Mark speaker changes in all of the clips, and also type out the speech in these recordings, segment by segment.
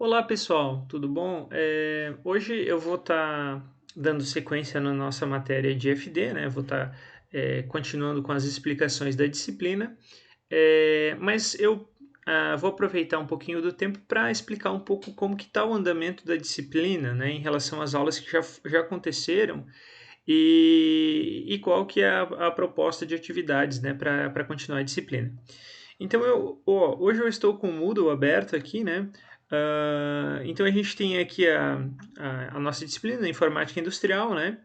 Speaker 1: Olá pessoal, tudo bom? Hoje eu vou estar dando sequência na nossa matéria de FD, né? Vou estar continuando com as explicações da disciplina, mas eu vou aproveitar um pouquinho do tempo para explicar um pouco como que está o andamento da disciplina, né? Em relação às aulas que já aconteceram e qual que é a proposta de atividades, né? Para continuar a disciplina. Então hoje eu estou com o Moodle aberto aqui, né? Então a gente tem aqui a nossa disciplina, Informática Industrial, né?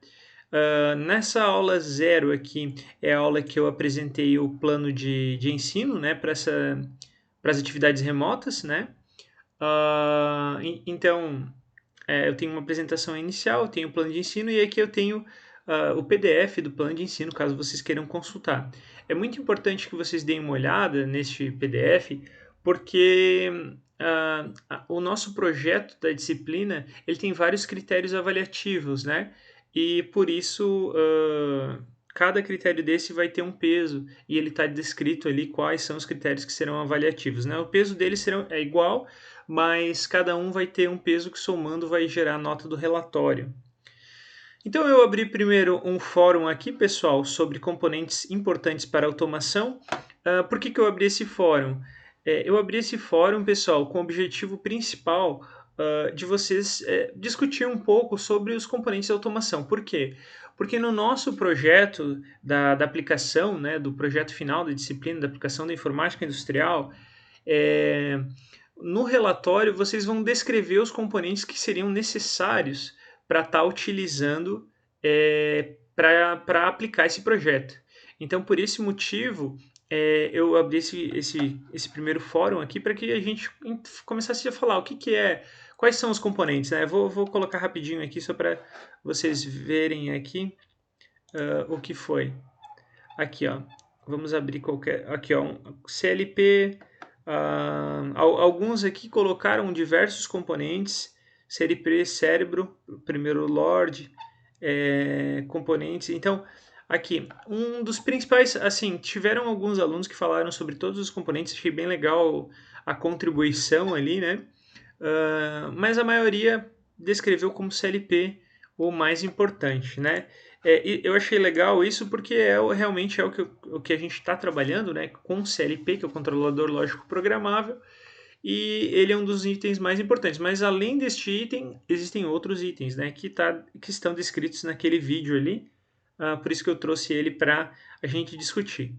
Speaker 1: Nessa aula zero aqui é a aula que eu apresentei o plano de ensino, né? Para as atividades remotas, né? Então eu tenho uma apresentação inicial, eu tenho o plano de ensino e aqui eu tenho o PDF do plano de ensino, caso vocês queiram consultar. É muito importante que vocês deem uma olhada neste PDF, porque o nosso projeto da disciplina ele tem vários critérios avaliativos, né? E por isso cada critério desse vai ter um peso e ele está descrito ali quais são os critérios que serão avaliativos, né? O peso deles é igual, mas cada um vai ter um peso que somando vai gerar a nota do relatório. Então eu abri primeiro um fórum aqui, pessoal, sobre componentes importantes para automação. Por que eu abri esse fórum? Eu abri esse fórum, pessoal, com o objetivo principal de vocês discutir um pouco sobre os componentes de automação. Por quê? Porque no nosso projeto da aplicação, né, do projeto final da disciplina da aplicação da informática industrial, é, no relatório vocês vão descrever os componentes que seriam necessários para estar utilizando para aplicar esse projeto. Então, por esse motivo, eu abri esse primeiro fórum aqui para que a gente começasse a falar o que é, quais são os componentes. Né? Vou colocar rapidinho aqui só para vocês verem aqui o que foi. Aqui, ó. Vamos abrir qualquer. Aqui, ó. CLP. Alguns aqui colocaram diversos componentes. CLP, cérebro, primeiro Lord, componentes. Então, aqui, um dos principais. Assim, tiveram alguns alunos que falaram sobre todos os componentes. Achei bem legal a contribuição ali, né? Mas a maioria descreveu como CLP o mais importante, né? Eu achei legal isso porque realmente é o que a gente está trabalhando, né? Com o CLP, que é o controlador lógico programável, e ele é um dos itens mais importantes. Mas além deste item, existem outros itens, né? Que estão descritos naquele vídeo ali. Por isso que eu trouxe ele para a gente discutir.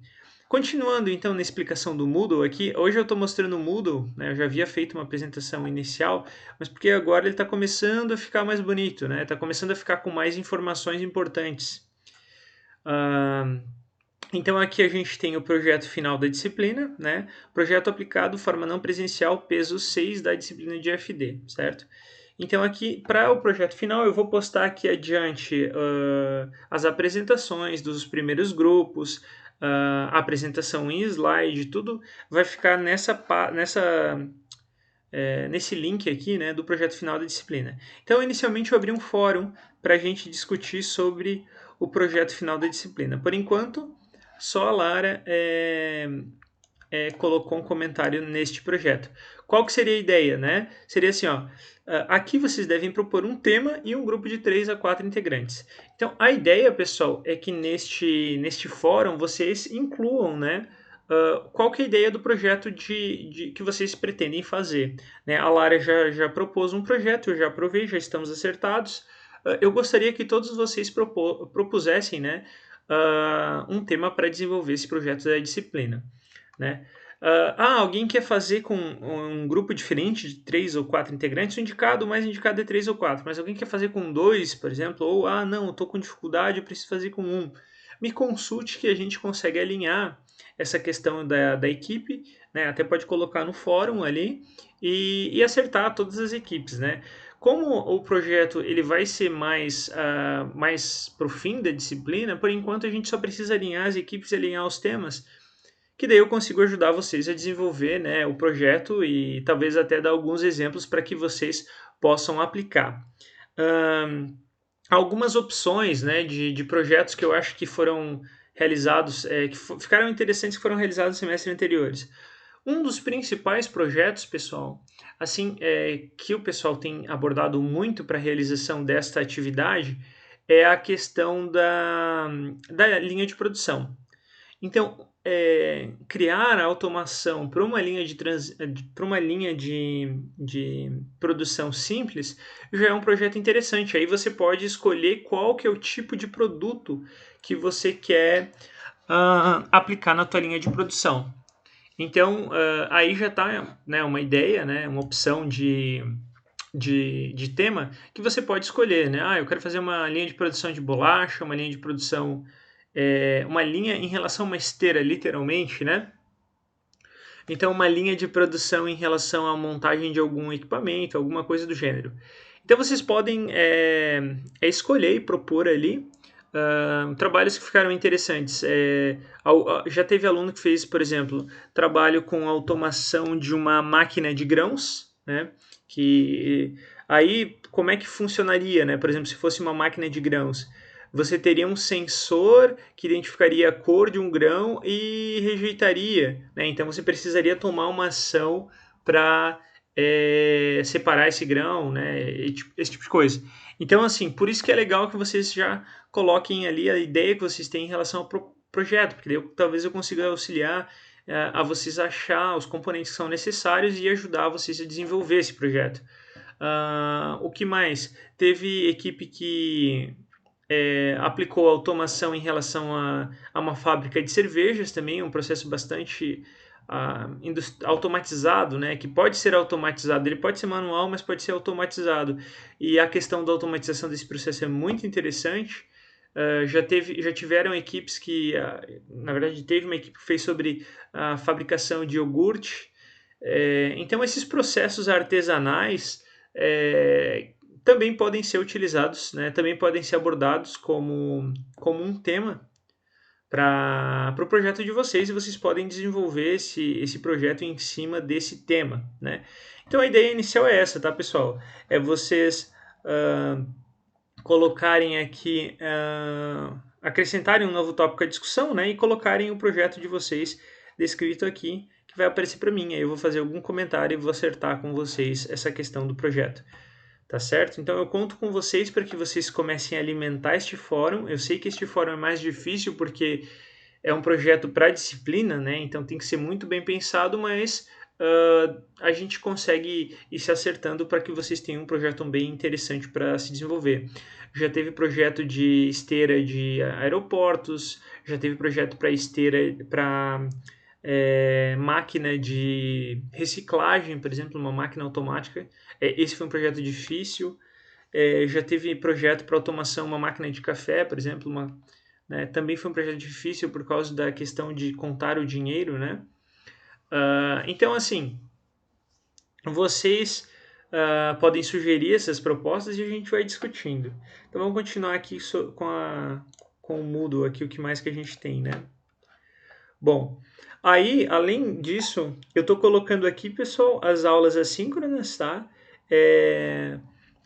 Speaker 1: Continuando então na explicação do Moodle aqui, hoje eu estou mostrando o Moodle, né? Eu já havia feito uma apresentação inicial, mas porque agora ele está começando a ficar mais bonito, né? Está começando a ficar com mais informações importantes. Então aqui a gente tem o projeto final da disciplina, né? Projeto aplicado, forma não presencial, peso 6 da disciplina de FD, certo? Então aqui, para o projeto final, eu vou postar aqui adiante as apresentações dos primeiros grupos, a apresentação em slide, tudo vai ficar nesse link aqui, né, do projeto final da disciplina. Então, inicialmente eu abri um fórum para a gente discutir sobre o projeto final da disciplina. Por enquanto, só a Lara colocou um comentário neste projeto. Qual que seria a ideia, né? Seria assim, ó, aqui vocês devem propor um tema e um grupo de 3 a 4 integrantes. Então, a ideia, pessoal, é que neste fórum vocês incluam, né, qual que é a ideia do projeto que vocês pretendem fazer. Né? A Lara já propôs um projeto, eu já aprovei, já estamos acertados. Eu gostaria que todos vocês propusessem, né, um tema para desenvolver esse projeto da disciplina. Né? Alguém quer fazer com um grupo diferente de 3 ou 4 integrantes, o mais indicado é 3 ou 4, mas alguém quer fazer com 2, por exemplo, ou, não, eu estou com dificuldade, eu preciso fazer com 1. Me consulte que a gente consegue alinhar essa questão da equipe, né? Até pode colocar no fórum ali e acertar todas as equipes, né? Como o projeto ele vai ser mais para o fim da disciplina, por enquanto a gente só precisa alinhar as equipes e alinhar os temas, que daí eu consigo ajudar vocês a desenvolver, né, o projeto e talvez até dar alguns exemplos para que vocês possam aplicar. Algumas opções, né, de projetos que eu acho que foram realizados, que ficaram interessantes, que foram realizados no semestre anteriores. Um dos principais projetos, pessoal, assim, que o pessoal tem abordado muito para a realização desta atividade é a questão da linha de produção. Então, criar a automação para uma linha para uma linha de produção simples já é um projeto interessante. Aí você pode escolher qual que é o tipo de produto que você quer aplicar na tua linha de produção. Então, aí já está, né, uma ideia, né, uma opção de tema que você pode escolher, né? Ah, eu quero fazer uma linha de produção de bolacha, uma linha de produção, uma linha em relação a uma esteira, literalmente, né? Então, uma linha de produção em relação à montagem de algum equipamento, alguma coisa do gênero. Então, vocês podem escolher e propor ali trabalhos que ficaram interessantes. Já teve aluno que fez, por exemplo, trabalho com automação de uma máquina de grãos, né? Que aí como é que funcionaria, né? Por exemplo, se fosse uma máquina de grãos, você teria um sensor que identificaria a cor de um grão e rejeitaria, né? Então você precisaria tomar uma ação para separar esse grão, né? Esse tipo de coisa. Então, assim, por isso que é legal que vocês já coloquem ali a ideia que vocês têm em relação ao projeto, porque talvez eu consiga auxiliar a vocês achar os componentes que são necessários e ajudar vocês a desenvolver esse projeto. O que mais? Teve equipe que aplicou automação em relação a uma fábrica de cervejas também, um processo bastante automatizado, né? Que pode ser automatizado, ele pode ser manual, mas pode ser automatizado. E a questão da automatização desse processo é muito interessante. Já tiveram equipes que, na verdade, teve uma equipe que fez sobre a fabricação de iogurte. Então, esses processos artesanais também podem ser utilizados, né? Também podem ser abordados como um tema para o projeto de vocês e vocês podem desenvolver esse projeto em cima desse tema, né? Então a ideia inicial é essa, tá, pessoal? É vocês colocarem aqui, acrescentarem um novo tópico à discussão, né? E colocarem o projeto de vocês descrito aqui, que vai aparecer para mim. Aí eu vou fazer algum comentário e vou acertar com vocês essa questão do projeto. Tá certo? Então eu conto com vocês para que vocês comecem a alimentar este fórum. Eu sei que este fórum é mais difícil porque é um projeto para disciplina, né? Então tem que ser muito bem pensado, mas a gente consegue ir se acertando para que vocês tenham um projeto bem interessante para se desenvolver. Já teve projeto de esteira de aeroportos, já teve projeto para esteira para máquina de reciclagem, por exemplo, uma máquina automática. Esse foi um projeto difícil. Já teve projeto para automação, uma máquina de café, por exemplo, né, também foi um projeto difícil por causa da questão de contar o dinheiro, né? Então, assim, vocês podem sugerir essas propostas e a gente vai discutindo. Então, vamos continuar aqui com o Moodle, aqui, o que mais que a gente tem, né? Bom, aí, além disso, eu estou colocando aqui, pessoal, as aulas assíncronas, tá?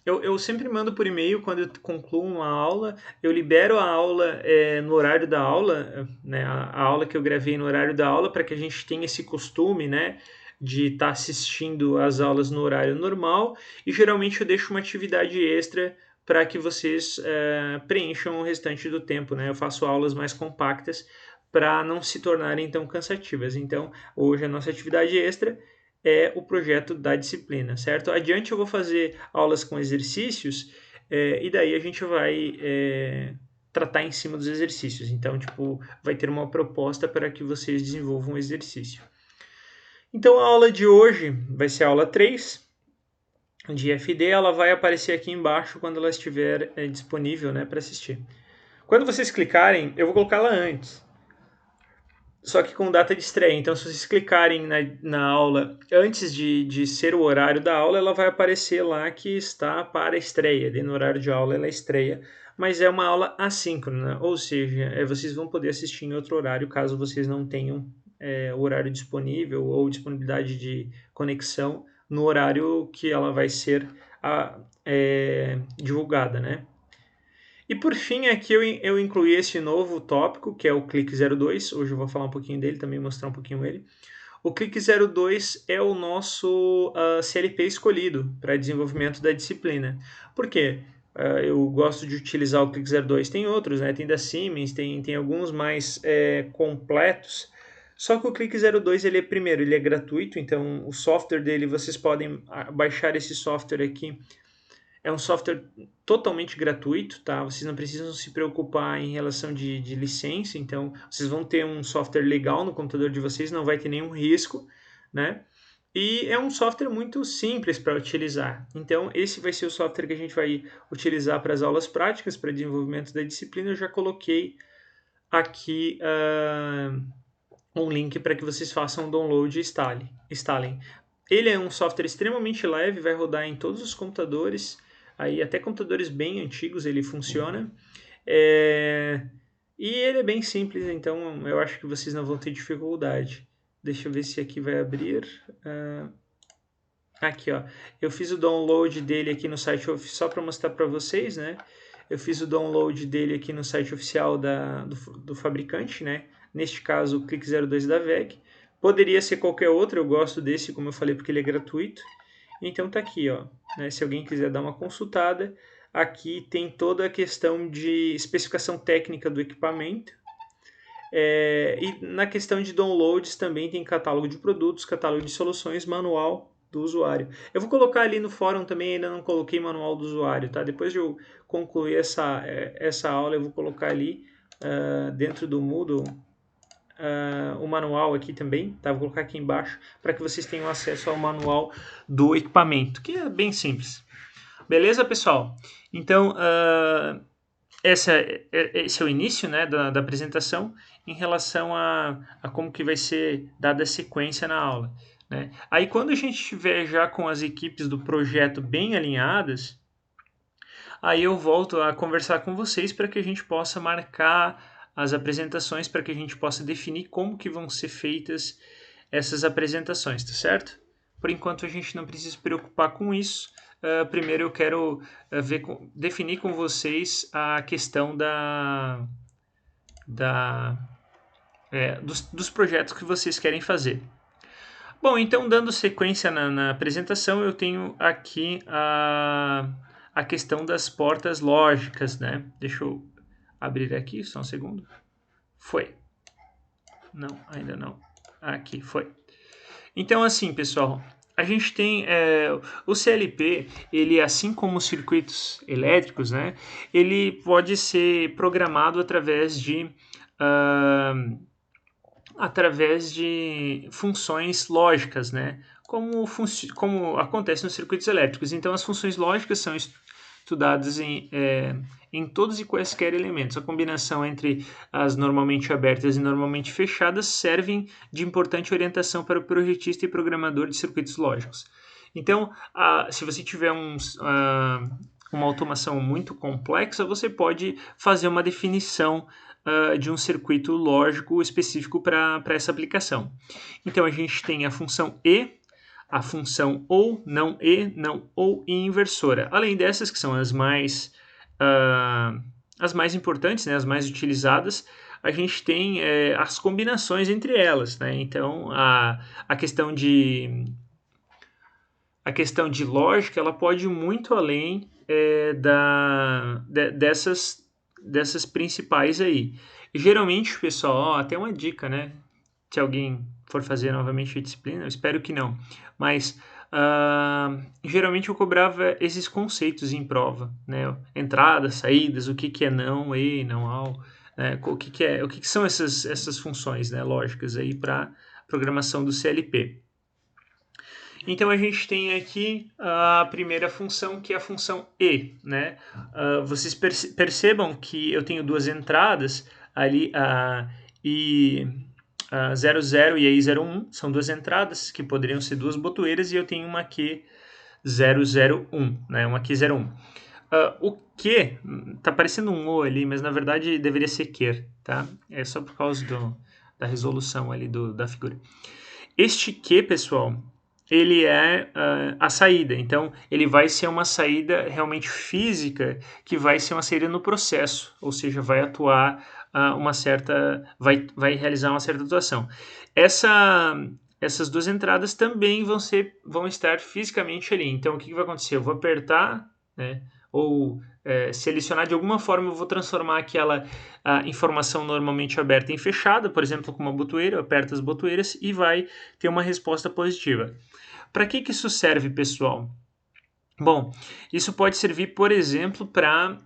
Speaker 1: Eu sempre mando por e-mail quando eu concluo uma aula, eu libero a aula no horário da aula, né, a aula que eu gravei no horário da aula, para que a gente tenha esse costume, né, de estar assistindo as aulas no horário normal, e geralmente eu deixo uma atividade extra para que vocês preencham o restante do tempo, né? Eu faço aulas mais compactas para não se tornarem tão cansativas. Então, hoje a nossa atividade extra é o projeto da disciplina, certo? Adiante eu vou fazer aulas com exercícios e daí a gente vai tratar em cima dos exercícios. Então, tipo, vai ter uma proposta para que vocês desenvolvam um exercício. Então, a aula de hoje vai ser a aula 3 de FD, ela vai aparecer aqui embaixo quando ela estiver disponível, né, para assistir. Quando vocês clicarem, eu vou colocá-la antes, só que com data de estreia. Então, se vocês clicarem na aula antes de ser o horário da aula, ela vai aparecer lá que está para estreia. No horário de aula ela estreia, mas é uma aula assíncrona, ou seja, vocês vão poder assistir em outro horário caso vocês não tenham o horário disponível ou disponibilidade de conexão no horário que ela vai ser divulgada, né? E por fim, aqui eu incluí esse novo tópico, que é o Clique 02. Hoje eu vou falar um pouquinho dele, também mostrar um pouquinho ele. O Click 02 é o nosso CLP escolhido para desenvolvimento da disciplina. Por quê? Eu gosto de utilizar o Click 02. Tem outros, né? Tem da Siemens, tem alguns mais completos. Só que o Click 02, primeiro, ele é gratuito, então o software dele, vocês podem baixar esse software aqui. É um software totalmente gratuito, tá? Vocês não precisam se preocupar em relação de licença, então vocês vão ter um software legal no computador de vocês, não vai ter nenhum risco, né? E é um software muito simples para utilizar. Então, esse vai ser o software que a gente vai utilizar para as aulas práticas, para desenvolvimento da disciplina. Eu já coloquei aqui um link para que vocês façam o download e instalem. Ele é um software extremamente leve, vai rodar em todos os computadores, aí até computadores bem antigos ele funciona. E ele é bem simples, então eu acho que vocês não vão ter dificuldade. Deixa eu ver se aqui vai abrir. Aqui, ó. Eu fiz o download dele aqui no site, só para mostrar para vocês, né? Eu fiz o download dele aqui no site oficial do fabricante, né? Neste caso, o Click 02 da VEG. Poderia ser qualquer outro, eu gosto desse, como eu falei, porque ele é gratuito. Então tá aqui, ó. Né? Se alguém quiser dar uma consultada, aqui tem toda a questão de especificação técnica do equipamento. E na questão de downloads também tem catálogo de produtos, catálogo de soluções, manual do usuário. Eu vou colocar ali no fórum também, ainda não coloquei manual do usuário, tá? Depois de eu concluir essa aula, eu vou colocar ali dentro do Moodle o manual aqui também, tá? Vou colocar aqui embaixo para que vocês tenham acesso ao manual do equipamento, que é bem simples. Beleza, pessoal? Então, esse é o início, né, da apresentação em relação a como que vai ser dada a sequência na aula. Né? Aí quando a gente estiver já com as equipes do projeto bem alinhadas, aí eu volto a conversar com vocês para que a gente possa marcar as apresentações, para que a gente possa definir como que vão ser feitas essas apresentações, tá certo? Por enquanto a gente não precisa se preocupar com isso. Primeiro eu quero definir com vocês a questão dos projetos que vocês querem fazer. Bom, então dando sequência na apresentação, eu tenho aqui a questão das portas lógicas, né? Deixa eu abrir aqui, só um segundo. Foi. Não, ainda não. Aqui, foi. Então, assim, pessoal, a gente tem o CLP, ele, assim como os circuitos elétricos, né? Ele pode ser programado através de funções lógicas, né? Como acontece nos circuitos elétricos. Então, as funções lógicas são estudadas em todos e quaisquer elementos. A combinação entre as normalmente abertas e normalmente fechadas servem de importante orientação para o projetista e programador de circuitos lógicos. Então, se você tiver uma automação muito complexa, você pode fazer uma definição de um circuito lógico específico para essa aplicação. Então, a gente tem a função E, a função OU, não E, não OU e inversora. Além dessas, que são as mais importantes, né, as mais utilizadas, a gente tem as combinações entre elas. Né? Então, a questão de lógica, ela pode ir muito além dessas principais aí. E, geralmente, pessoal, até uma dica, né? Se alguém for fazer novamente a disciplina, eu espero que não, mas geralmente eu cobrava esses conceitos em prova, né? Entradas, saídas, o que é não, e, não, ao, né? o que são essas funções, né, lógicas aí para programação do CLP. Então a gente tem aqui a primeira função, que é a função E, né? Vocês percebam que eu tenho duas entradas ali, a I00 e a I01, são duas entradas que poderiam ser duas botoeiras, e eu tenho uma Q001, né? Uma Q01. O Q, tá parecendo um O ali, mas na verdade deveria ser Q, tá? É só por causa da resolução ali da figura. Este Q, pessoal, ele é a saída. Então, ele vai ser uma saída realmente física, que vai ser uma saída no processo, ou seja, vai atuar vai realizar uma certa atuação. essas duas entradas também vão estar fisicamente ali. Então, o que vai acontecer? Eu vou apertar, né, ou selecionar de alguma forma, eu vou transformar aquela informação normalmente aberta em fechada, por exemplo, com uma botoeira, eu aperto as botoeiras e vai ter uma resposta positiva. Para que isso serve, pessoal? Bom, isso pode servir, por exemplo, para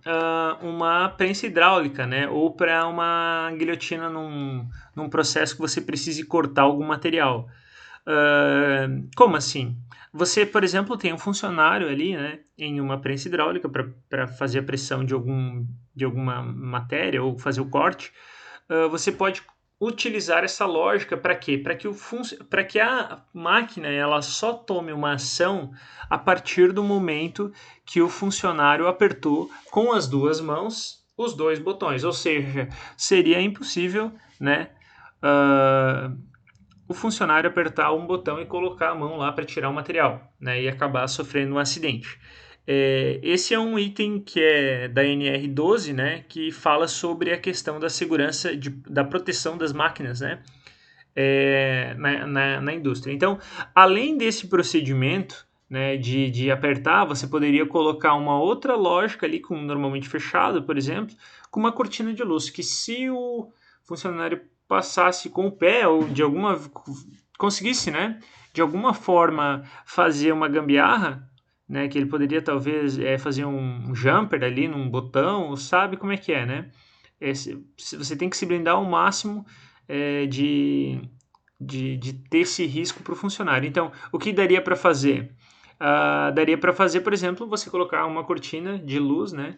Speaker 1: uma prensa hidráulica, né? Ou para uma guilhotina num processo que você precise cortar algum material. Como assim? Você, por exemplo, tem um funcionário ali, né, em uma prensa hidráulica para fazer a pressão de alguma matéria ou fazer o corte. Você pode utilizar essa lógica para quê? Para que a máquina ela só tome uma ação a partir do momento que o funcionário apertou com as duas mãos os dois botões. Ou seja, seria impossível, né, o funcionário apertar um botão e colocar a mão lá para tirar o material, né, e acabar sofrendo um acidente. Esse é um item que é da NR12, né, que fala sobre a questão da segurança, da proteção das máquinas, né, na indústria. Então, além desse procedimento, né, de apertar, você poderia colocar uma outra lógica ali, com normalmente fechado, por exemplo, com uma cortina de luz, que se o funcionário passasse com o pé ou conseguisse, né, de alguma forma fazer uma gambiarra, né, que ele poderia talvez fazer um jumper ali num botão, sabe como é que é, né? Você tem que se blindar ao máximo de ter esse risco para o funcionário. Então, o que daria para fazer? Daria para fazer, por exemplo, você colocar uma cortina de luz, né,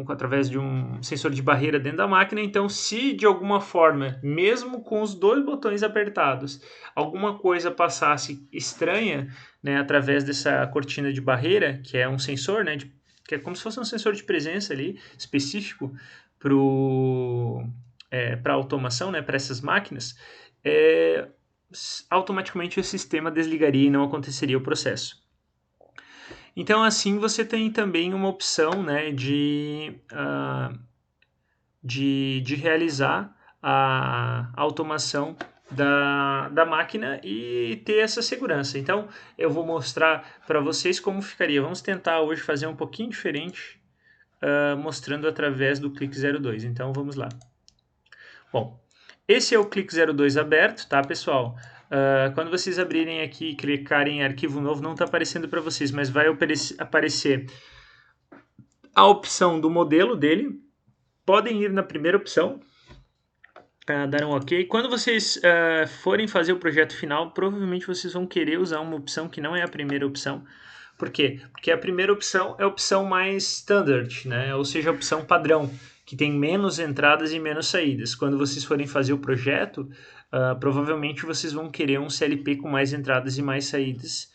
Speaker 1: através de um sensor de barreira dentro da máquina. Então, se de alguma forma, mesmo com os dois botões apertados, alguma coisa passasse estranha, né, através dessa cortina de barreira, que é um sensor, né, que é como se fosse um sensor de presença ali, específico para automação, né, para essas máquinas, automaticamente o sistema desligaria e não aconteceria o processo. Então, assim, você tem também uma opção, né, de realizar a automação da máquina e ter essa segurança. Então, eu vou mostrar para vocês como ficaria. Vamos tentar hoje fazer um pouquinho diferente, mostrando através do Click 02. Então, vamos lá. Bom, esse é o Click 02 aberto, tá, pessoal? Quando vocês abrirem aqui e clicarem em arquivo novo, não está aparecendo para vocês, mas vai aparecer a opção do modelo dele. Podem ir na primeira opção, dar um OK. Quando vocês forem fazer o projeto final, provavelmente vocês vão querer usar uma opção que não é a primeira opção. Por quê? Porque a primeira opção é a opção mais standard, né? Ou seja, a opção padrão, que tem menos entradas e menos saídas. Quando vocês forem fazer o projeto, provavelmente vocês vão querer um CLP com mais entradas e mais saídas.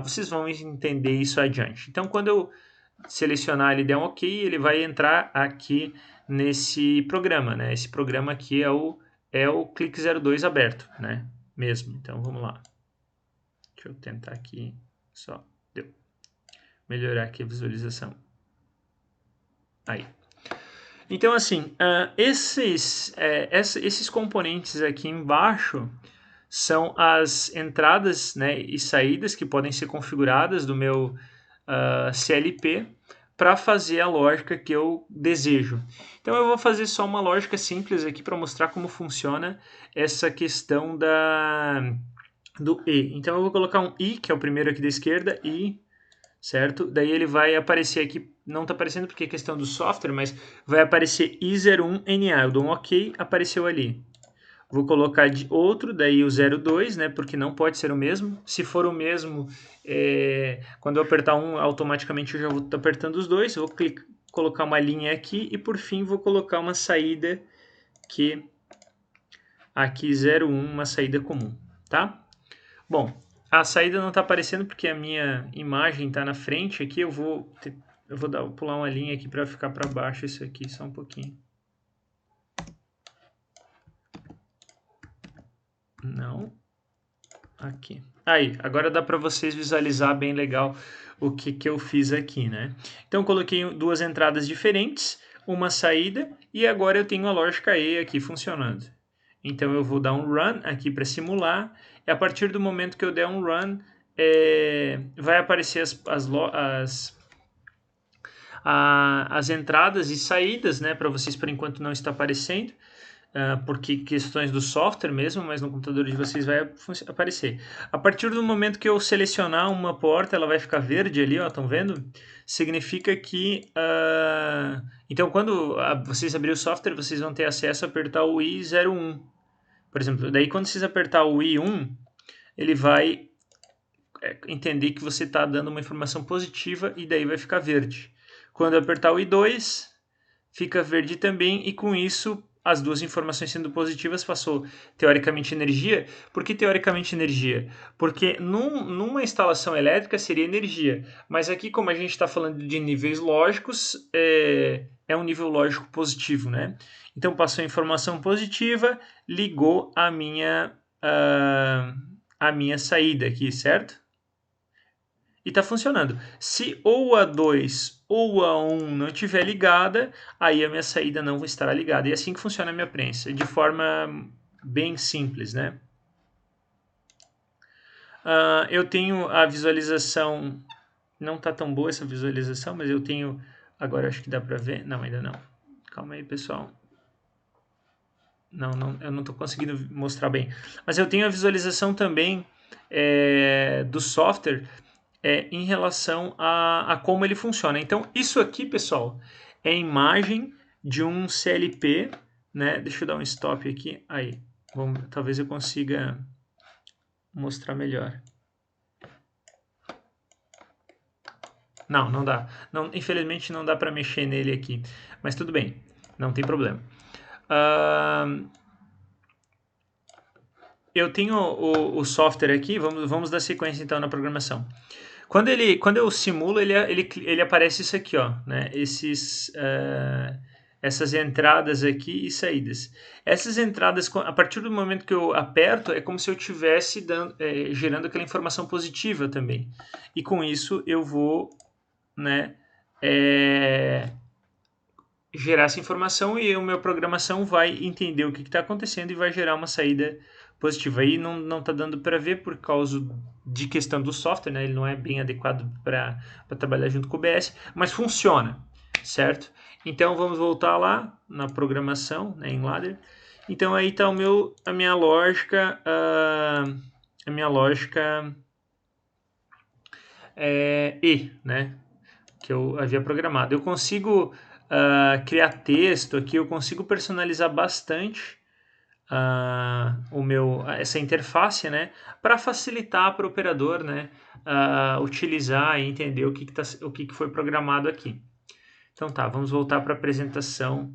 Speaker 1: Vocês vão entender isso adiante. Então, quando eu selecionar ele der um OK, ele vai entrar aqui nesse programa, né? Esse programa aqui é o Click 02 aberto, né? Mesmo. Então, vamos lá. Deixa eu tentar aqui só. Deu. Melhorar aqui a visualização. Aí. Então, assim, esses componentes aqui embaixo são as entradas, né, e saídas que podem ser configuradas do meu CLP para fazer a lógica que eu desejo. Então, eu vou fazer só uma lógica simples aqui para mostrar como funciona essa questão do E. Então, eu vou colocar um I, que é o primeiro aqui da esquerda, I, certo? Daí ele vai aparecer aqui, não está aparecendo porque é questão do software, mas vai aparecer I01NA. Eu dou um OK, apareceu ali. Vou colocar de outro, daí o 02, né? Porque não pode ser o mesmo. Se for o mesmo, quando eu apertar um, automaticamente eu já vou estar apertando os dois. Eu vou colocar uma linha aqui e por fim vou colocar uma saída que aqui 01, uma saída comum, tá? Bom, a saída não está aparecendo porque a minha imagem está na frente aqui. Eu vou pular uma linha aqui para ficar para baixo isso aqui, só um pouquinho. Não. Aqui. Aí, agora dá para vocês visualizar bem legal o que eu fiz aqui, né? Então, eu coloquei duas entradas diferentes, uma saída, e agora eu tenho a lógica E aqui funcionando. Então eu vou dar um run aqui para simular, e a partir do momento que eu der um run, vai aparecer as entradas e saídas, né? Para vocês por enquanto não está aparecendo, porque questões do software mesmo, mas no computador de vocês vai aparecer. A partir do momento que eu selecionar uma porta, ela vai ficar verde ali, ó, estão vendo? Significa que... então, quando vocês abrirem o software, vocês vão ter acesso a apertar o I01. Por exemplo, daí quando vocês apertar o I1, ele vai entender que você está dando uma informação positiva e daí vai ficar verde. Quando eu apertar o I2, fica verde também, e com isso as duas informações sendo positivas passou teoricamente energia. Por que teoricamente energia? Porque numa instalação elétrica seria energia, mas aqui, como a gente está falando de níveis lógicos, é um nível lógico positivo, né? Então passou a informação positiva, ligou a minha saída aqui, certo? E está funcionando. Se ou a 2 ou a 1 não estiver ligada, aí a minha saída não estará ligada. E é assim que funciona a minha prensa, de forma bem simples, né? Eu tenho a visualização, não está tão boa essa visualização, mas eu tenho, agora acho que dá para ver, não, ainda não. Calma aí, pessoal. Não, eu não estou conseguindo mostrar bem. Mas eu tenho a visualização também do software, em relação a como ele funciona. Então, isso aqui, pessoal, é a imagem de um CLP, né? Deixa eu dar um stop aqui. Aí, talvez eu consiga mostrar melhor. Não dá. Não, infelizmente não dá para mexer nele aqui. Mas tudo bem, não tem problema. Eu tenho o software aqui, vamos dar sequência então na programação. Quando eu simulo, ele aparece isso aqui, ó, né? Essas entradas aqui e saídas. Essas entradas, a partir do momento que eu aperto, é como se eu estivesse gerando aquela informação positiva também. E com isso eu vou, né, gerar essa informação, e a minha programação vai entender o que está acontecendo e vai gerar uma saída positiva. Aí não está dando para ver por causa de questão do software, né? Ele não é bem adequado para trabalhar junto com o OBS, mas funciona, certo? Então vamos voltar lá na programação, né, em ladder. Então aí está a minha lógica, E, né, que eu havia programado. Eu consigo criar texto aqui, eu consigo personalizar bastante essa interface, né, para facilitar para o operador, né, utilizar e entender o que foi programado aqui. Então tá, vamos voltar para a apresentação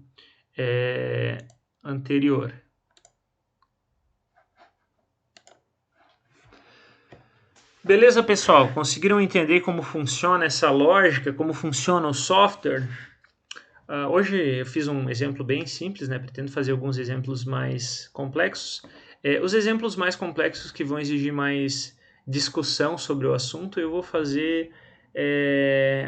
Speaker 1: anterior. Beleza, pessoal? Conseguiram entender como funciona essa lógica, como funciona o software? Hoje eu fiz um exemplo bem simples, né? Pretendo fazer alguns exemplos mais complexos. Os exemplos mais complexos que vão exigir mais discussão sobre o assunto, eu vou fazer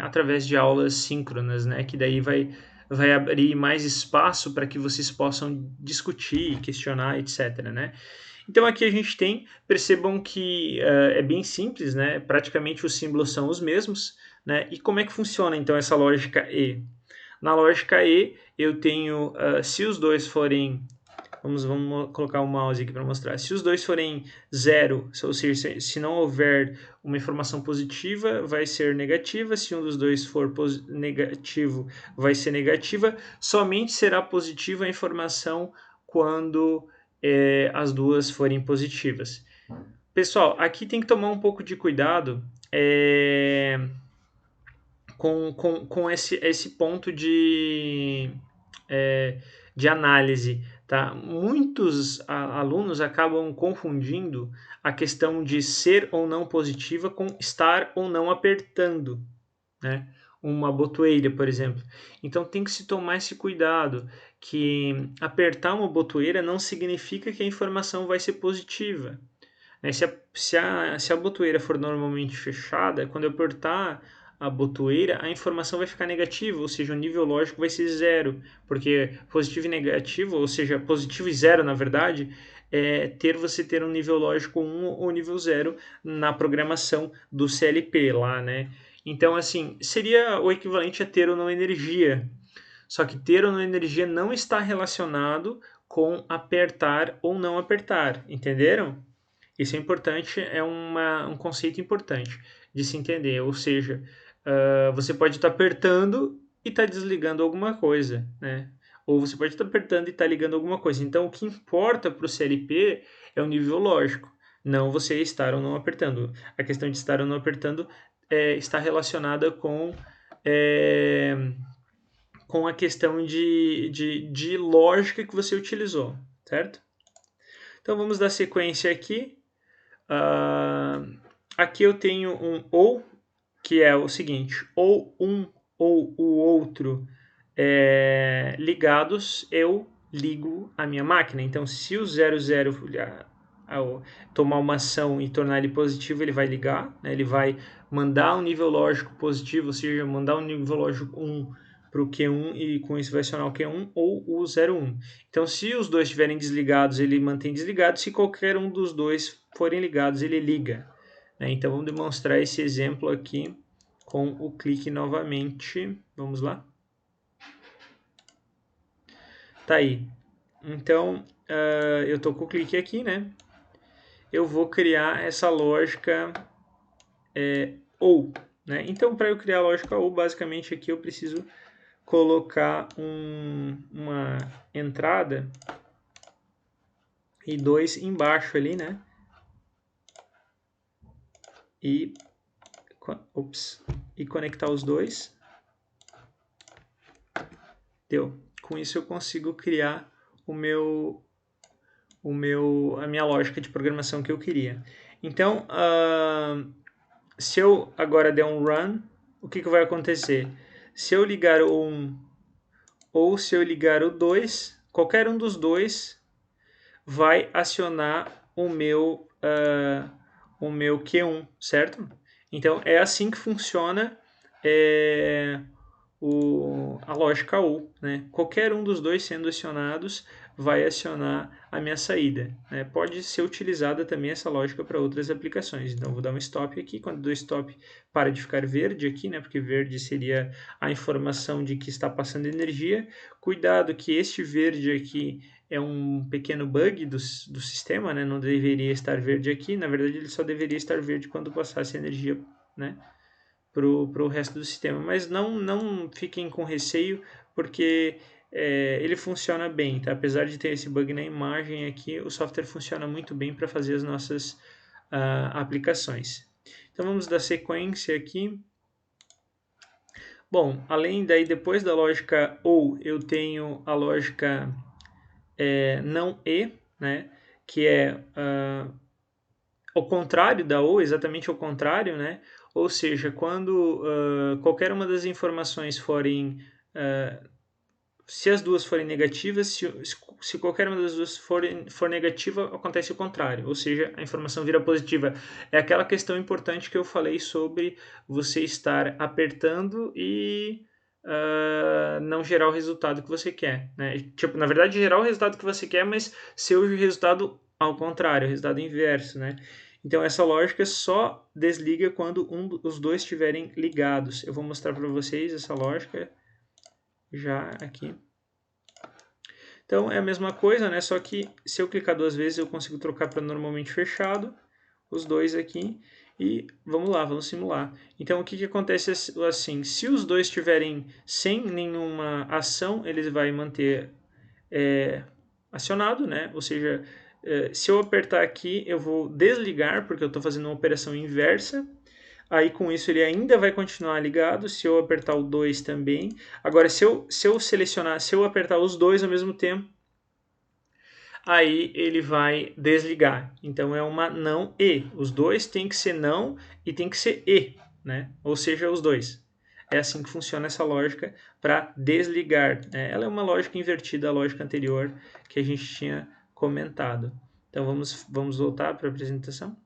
Speaker 1: através de aulas síncronas, né? Que daí vai abrir mais espaço para que vocês possam discutir, questionar, etc, né? Então aqui a gente percebam que é bem simples, né? Praticamente os símbolos são os mesmos, né? E como é que funciona então essa lógica E? Na lógica E, eu tenho, se os dois forem, vamos colocar o mouse aqui para mostrar, se os dois forem zero, ou seja, se não houver uma informação positiva, vai ser negativa, se um dos dois for negativo, vai ser negativa, somente será positiva a informação quando as duas forem positivas. Pessoal, aqui tem que tomar um pouco de cuidado com esse ponto de análise. Tá? Muitos alunos acabam confundindo a questão de ser ou não positiva com estar ou não apertando, né, uma botoeira, por exemplo. Então tem que se tomar esse cuidado, que apertar uma botoeira não significa que a informação vai ser positiva. Se a botoeira for normalmente fechada, quando eu apertar a botoeira, a informação vai ficar negativa, ou seja, o nível lógico vai ser 0, porque positivo e negativo, ou seja, positivo e 0, na verdade, é você ter um nível lógico 1 ou nível 0 na programação do CLP lá, né? Então, assim, seria o equivalente a ter ou não energia. Só que ter ou não energia não está relacionado com apertar ou não apertar, entenderam? Isso é importante, é um conceito importante de se entender, ou seja, você pode estar apertando e estar desligando alguma coisa, né? Ou você pode estar apertando e estar ligando alguma coisa. Então, o que importa para o CLP é o nível lógico, não você estar ou não apertando. A questão de estar ou não apertando está relacionada com a questão de lógica que você utilizou, certo? Então, vamos dar sequência aqui. Aqui eu tenho um ou, que é o seguinte, ou um ou o outro ligados, eu ligo a minha máquina. Então, se o 00 ao tomar uma ação e tornar ele positivo, ele vai ligar, né? Ele vai mandar um nível lógico positivo, ou seja, mandar um nível lógico 1 para o Q1 e com isso vai acionar o Q1 ou o 01. Então, se os dois estiverem desligados, ele mantém desligado. Se qualquer um dos dois forem ligados, ele liga. Né? Então, vamos demonstrar esse exemplo aqui com o clique novamente. Vamos lá. Tá aí. Então, eu estou com o clique aqui, né? Eu vou criar essa lógica ou. Né? Então, para eu criar a lógica ou, basicamente aqui eu preciso colocar uma entrada e 2 embaixo ali, né? E conectar os dois. Deu. Com isso eu consigo criar a minha lógica de programação que eu queria. Então, se eu agora der um run, o que vai acontecer? Se eu ligar o 1 ou se eu ligar o 2, qualquer um dos dois vai acionar o meu Q1, certo? Então, é assim que funciona a lógica ou, né? Qualquer um dos dois sendo acionados vai acionar a minha saída. Né? Pode ser utilizada também essa lógica para outras aplicações. Então, vou dar um stop aqui. Quando dou stop, para de ficar verde aqui, né? Porque verde seria a informação de que está passando energia. Cuidado que este verde aqui é um pequeno bug do sistema, né? Não deveria estar verde aqui. Na verdade, ele só deveria estar verde quando passasse energia, né? Para o resto do sistema. Mas não fiquem com receio, porque ele funciona bem, tá? Apesar de ter esse bug na imagem aqui, o software funciona muito bem para fazer as nossas aplicações. Então vamos dar sequência aqui. Bom, além daí, depois da lógica OU, eu tenho a lógica não E, né? Que é ao contrário da OU, exatamente ao contrário, né? Ou seja, quando qualquer uma das informações forem, se as duas forem negativas, se qualquer uma das duas for negativa, acontece o contrário, ou seja, a informação vira positiva. É aquela questão importante que eu falei sobre você estar apertando e não gerar o resultado que você quer. Né? Tipo, na verdade, gerar o resultado que você quer, mas ser o resultado ao contrário, o resultado inverso, né? Então, essa lógica só desliga quando os dois estiverem ligados. Eu vou mostrar para vocês essa lógica já aqui. Então, é a mesma coisa, né? Só que se eu clicar 2 vezes, eu consigo trocar para normalmente fechado, os dois aqui. E vamos lá, vamos simular. Então, o que acontece assim? Se os dois estiverem sem nenhuma ação, eles vai manter acionado, né? Ou seja, se eu apertar aqui, eu vou desligar, porque eu estou fazendo uma operação inversa. Aí com isso ele ainda vai continuar ligado, se eu apertar o 2 também. Agora, se eu selecionar, se eu apertar os dois ao mesmo tempo, aí ele vai desligar. Então é uma não e. Os dois tem que ser não e tem que ser e, né? Ou seja, os dois. É assim que funciona essa lógica para desligar. Né? Ela é uma lógica invertida à lógica anterior que a gente tinha comentado. Então vamos voltar para a apresentação.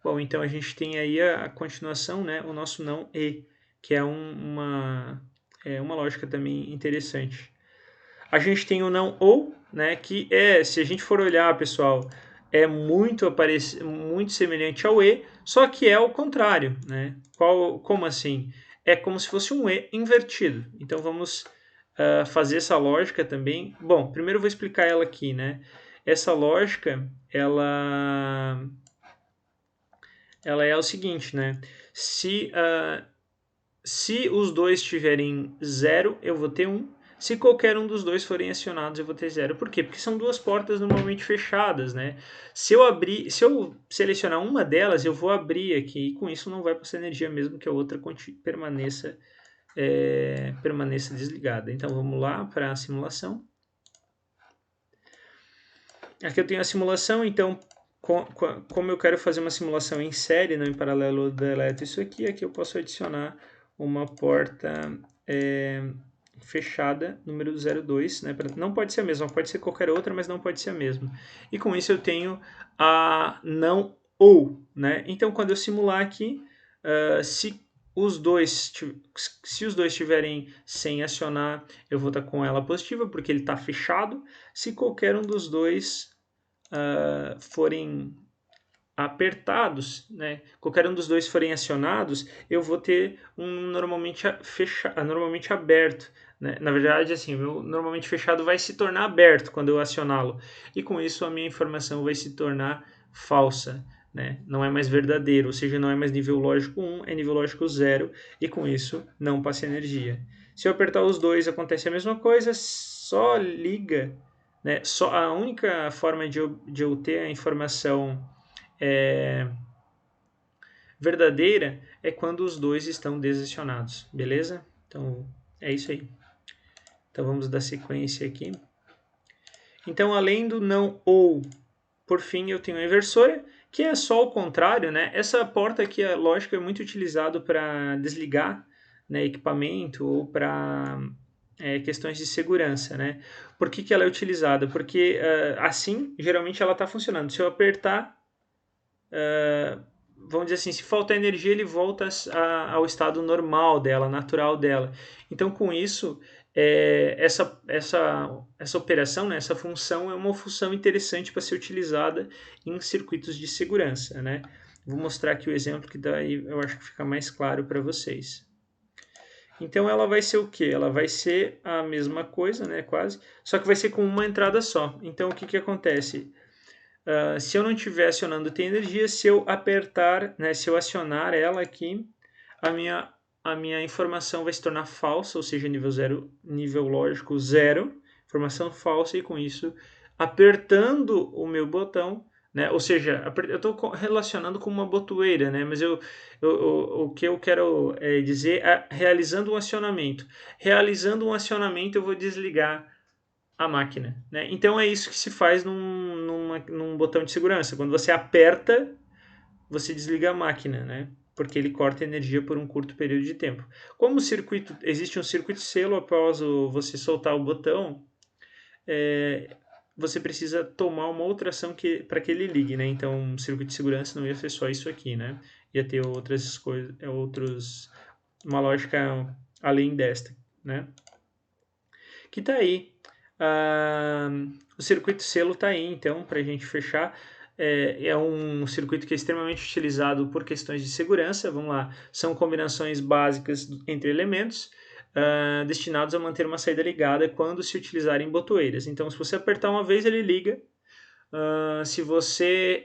Speaker 1: Bom, então a gente tem aí a continuação, né, o nosso não e, que é uma lógica também interessante. A gente tem o não ou, né, que se a gente for olhar, pessoal, é muito semelhante ao e, só que é o contrário, né? Como assim? É como se fosse um e invertido. Então vamos fazer essa lógica também. Bom, primeiro eu vou explicar ela aqui, né? Essa lógica, ela é o seguinte, né? Se os dois tiverem 0, eu vou ter 1. Se qualquer um dos dois forem acionados, eu vou ter 0. Por quê? Porque são duas portas normalmente fechadas, né? Se eu selecionar uma delas, eu vou abrir aqui e com isso não vai passar energia mesmo que a outra permaneça desligada. Então vamos lá para a simulação. Aqui eu tenho a simulação, então como eu quero fazer uma simulação em série, não em paralelo, eu deleto isso aqui eu posso adicionar uma porta fechada, número 02, né? Não pode ser a mesma, pode ser qualquer outra, mas não pode ser a mesma. E com isso eu tenho a não ou, né? Então quando eu simular aqui, se os dois estiverem sem acionar, eu vou estar com ela positiva, porque ele está fechado. Se qualquer um dos dois forem apertados, né? Qualquer um dos dois forem acionados, eu vou ter um normalmente aberto. Né? Na verdade, assim, o meu normalmente fechado vai se tornar aberto quando eu acioná-lo. E com isso a minha informação vai se tornar falsa. Né? Não é mais verdadeiro, ou seja, não é mais nível lógico 1, é nível lógico 0, e com isso não passa energia. Se eu apertar os dois, acontece a mesma coisa, só liga, né? Só a única forma de eu ter a informação verdadeira é quando os dois estão desacionados, beleza? Então é isso aí. Então vamos dar sequência aqui. Então, além do não ou, por fim, eu tenho a inversora, que é só o contrário, né? Essa porta aqui, a lógica, é muito utilizado para desligar, né, equipamento ou para questões de segurança, né? Por que ela é utilizada? Porque assim, geralmente ela está funcionando. Se eu apertar, vamos dizer assim, se faltar energia, ele volta ao estado normal dela, natural dela. Então, com isso, essa operação, né, essa função é uma função interessante para ser utilizada em circuitos de segurança, né? Vou mostrar aqui o exemplo que daí eu acho que fica mais claro para vocês. Então ela vai ser o quê? Ela vai ser a mesma coisa, né, quase, só que vai ser com uma entrada só. Então o que acontece? Se eu não estiver acionando tem energia, se eu apertar, né, se eu acionar ela aqui, a minha informação vai se tornar falsa, ou seja, nível zero, nível lógico 0, informação falsa, e com isso, apertando o meu botão, né, ou seja, eu estou relacionando com uma botoeira, né, mas o que eu quero dizer é realizando um acionamento. Realizando um acionamento, eu vou desligar a máquina. Né? Então é isso que se faz num botão de segurança. Quando você aperta, você desliga a máquina, né? Porque ele corta energia por um curto período de tempo. Como existe um circuito selo após você soltar o botão, você precisa tomar uma outra ação para que ele ligue, né? Então, um circuito de segurança não ia ser só isso aqui, né? Ia ter outras coisas, uma lógica além desta, né? Que tá aí. O circuito selo está aí, então, para a gente fechar. É um circuito que é extremamente utilizado por questões de segurança. Vamos lá, são combinações básicas entre elementos destinados a manter uma saída ligada quando se utilizarem botoeiras. Então, se você apertar uma vez, ele liga. Se você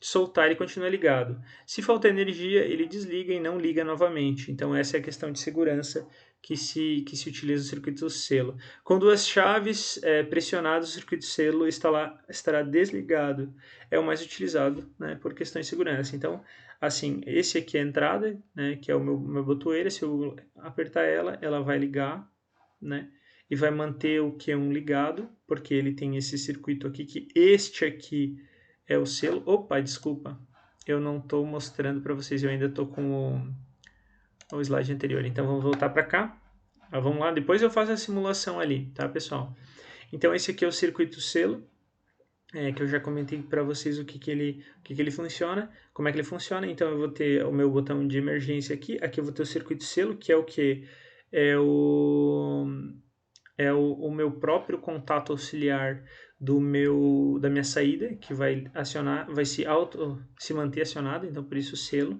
Speaker 1: soltar, ele continua ligado. Se faltar energia, ele desliga e não liga novamente. Então, essa é a questão de segurança que se utiliza o circuito selo. Com duas chaves pressionadas, o circuito selo estará desligado. É o mais utilizado, né, por questões de segurança. Então, assim, esse aqui é a entrada, né, que é o meu botoeira. Se eu apertar ela vai ligar, né, e vai manter o Q1 ligado, porque ele tem esse circuito aqui, que este aqui é o selo. Opa, desculpa, eu não estou mostrando para vocês, eu ainda estou com o slide anterior. Então vamos voltar para cá. Vamos lá, depois eu faço a simulação ali, tá, pessoal? Então esse aqui é o circuito selo. que eu já comentei para vocês o que ele funciona, como é que ele funciona. Então eu vou ter o meu botão de emergência aqui eu vou ter o circuito selo, que é o que? É o meu próprio contato auxiliar da minha saída, que vai acionar, vai se manter acionado, então por isso o selo.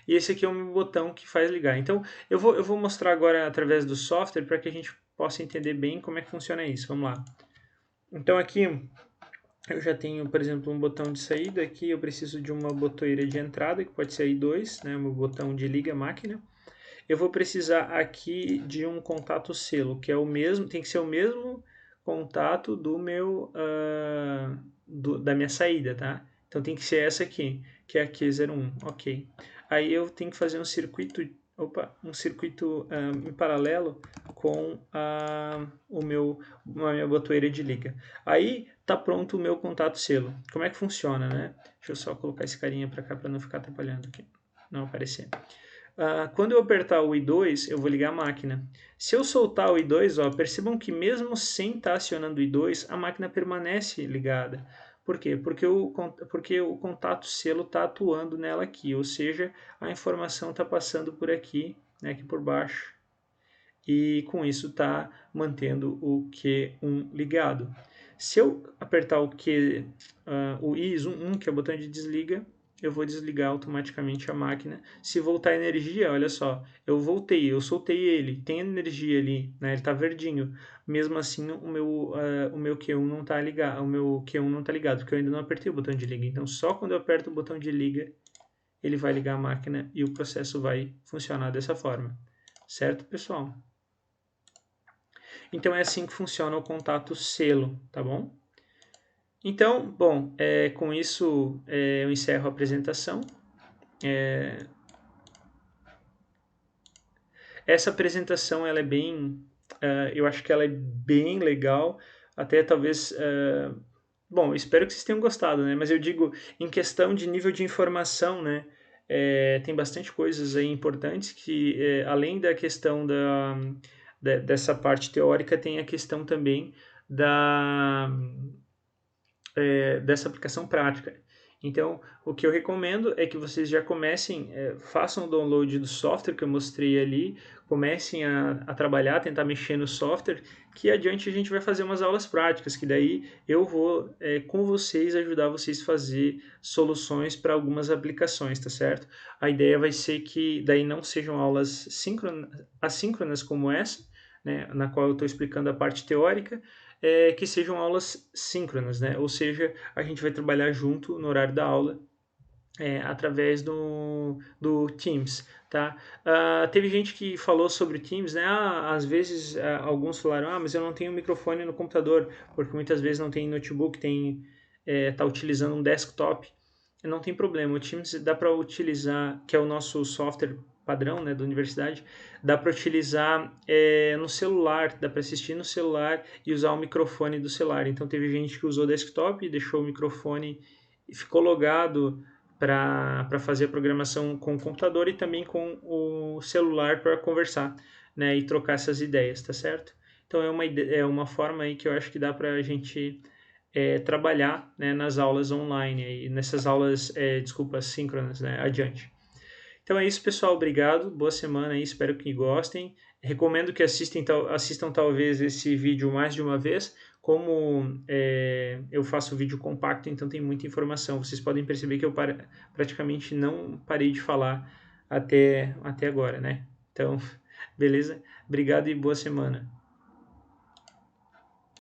Speaker 1: E esse aqui é o meu botão que faz ligar. Então eu vou mostrar agora através do software para que a gente possa entender bem como é que funciona isso. Vamos lá. Então aqui eu já tenho, por exemplo, um botão de saída. Aqui eu preciso de uma botoeira de entrada, que pode ser I2, né, meu botão de liga máquina. Eu vou precisar aqui de um contato selo, que é o mesmo, tem que ser o mesmo contato do meu da minha saída, tá? Então tem que ser essa aqui, que é a Q01, ok. Aí eu tenho que fazer um circuito, um circuito em paralelo com a minha botoeira de liga. Aí tá pronto o meu contato selo. Como é que funciona, né? Deixa eu só colocar esse carinha para cá para não ficar atrapalhando aqui, não aparecer. Quando eu apertar o I2, eu vou ligar a máquina. Se eu soltar o I2, ó, percebam que mesmo sem estar acionando o I2, a máquina permanece ligada. Por quê? Porque o contato selo está atuando nela aqui, ou seja, a informação está passando por aqui, né, aqui por baixo, e com isso está mantendo o Q1 ligado. Se eu apertar o I1, que é o botão de desliga, eu vou desligar automaticamente a máquina. Se voltar energia, olha só, eu soltei ele, tem energia ali, né? Ele está verdinho. Mesmo assim, o meu Q1 não está ligado, porque eu ainda não apertei o botão de liga. Então, só quando eu aperto o botão de liga, ele vai ligar a máquina e o processo vai funcionar dessa forma. Certo, pessoal? Então é assim que funciona o contato selo, tá bom? Então, bom, com isso eu encerro a apresentação. Essa apresentação ela é bem, eu acho que ela é bem legal, até talvez, bom, espero que vocês tenham gostado, né? Mas eu digo em questão de nível de informação, né? Tem bastante coisas aí importantes que, além da questão dessa parte teórica, tem a questão também dessa aplicação prática. Então, o que eu recomendo é que vocês já comecem, façam o download do software que eu mostrei ali, comecem a trabalhar, tentar mexer no software, que adiante a gente vai fazer umas aulas práticas, que daí eu vou, com vocês, ajudar vocês a fazer soluções para algumas aplicações, tá certo? A ideia vai ser que daí não sejam aulas assíncronas como essa, né, na qual eu estou explicando a parte teórica, que sejam aulas síncronas, né? Ou seja, a gente vai trabalhar junto no horário da aula através do Teams, tá? Teve gente que falou sobre o Teams, né? Às vezes alguns falaram, mas eu não tenho microfone no computador, porque muitas vezes não tem notebook, tá utilizando um desktop. Não tem problema, o Teams dá para utilizar, que é o nosso software padrão, né, da universidade, dá para utilizar no celular, dá para assistir no celular e usar o microfone do celular. Então teve gente que usou desktop e deixou o microfone e ficou logado para fazer a programação com o computador e também com o celular para conversar, né, e trocar essas ideias, tá certo? Então é uma forma aí que eu acho que dá para a gente trabalhar, né, nas aulas online, e nessas aulas, síncronas, né, adiante. Então é isso, pessoal. Obrigado. Boa semana aí. Espero que gostem. Recomendo que assistam talvez esse vídeo mais de uma vez. Como eu faço vídeo compacto, então tem muita informação. Vocês podem perceber que eu praticamente não parei de falar até agora, né? Então, beleza? Obrigado e boa semana.